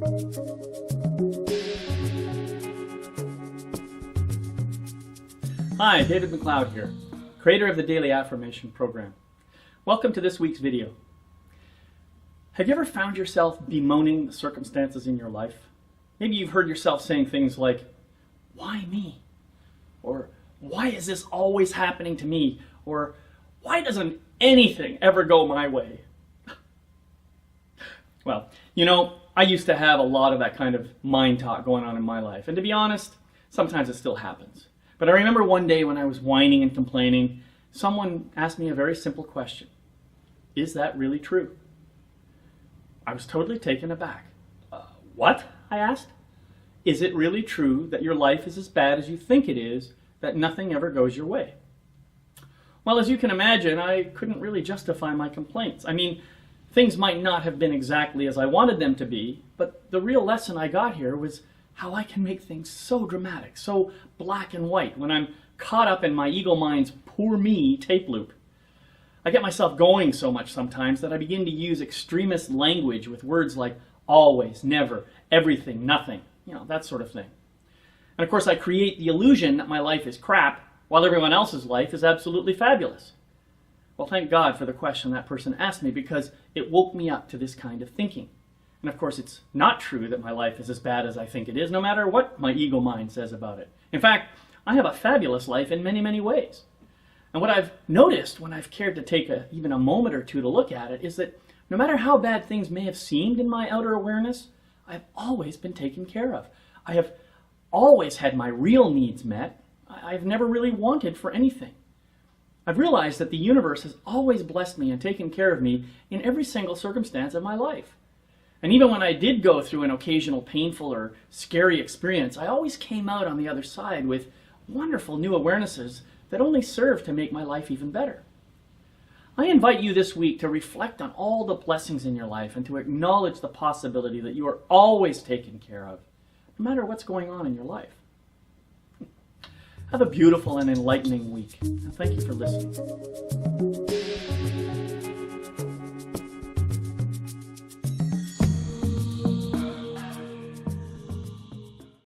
Hi, David McLeod here, creator of the Daily Affirmation program. Welcome to this week's video. Have you ever found yourself bemoaning the circumstances in your life? Maybe you've heard yourself saying things like, "Why me?" Or, "Why is this always happening to me?" Or, "Why doesn't anything ever go my way?" Well, I used to have a lot of that kind of mind talk going on in my life. And to be honest, sometimes it still happens. But I remember one day when I was whining and complaining, someone asked me a very simple question. Is that really true? I was totally taken aback. What? I asked. Is it really true that your life is as bad as you think it is, that nothing ever goes your way? Well, as you can imagine, I couldn't really justify my complaints. I mean, things might not have been exactly as I wanted them to be, but the real lesson I got here was how I can make things so dramatic, so black and white when I'm caught up in my ego mind's poor me tape loop. I get myself going so much sometimes that I begin to use extremist language with words like always, never, everything, nothing, that sort of thing. And of course I create the illusion that my life is crap while everyone else's life is absolutely fabulous. Well, thank God for the question that person asked me, because it woke me up to this kind of thinking. And of course, it's not true that my life is as bad as I think it is, no matter what my ego mind says about it. In fact, I have a fabulous life in many, many ways. And what I've noticed when I've cared to take even a moment or two to look at it is that no matter how bad things may have seemed in my outer awareness, I've always been taken care of. I have always had my real needs met. I've never really wanted for anything. I've realized that the universe has always blessed me and taken care of me in every single circumstance of my life. And even when I did go through an occasional painful or scary experience, I always came out on the other side with wonderful new awarenesses that only served to make my life even better. I invite you this week to reflect on all the blessings in your life and to acknowledge the possibility that you are always taken care of, no matter what's going on in your life. Have a beautiful and enlightening week. And thank you for listening.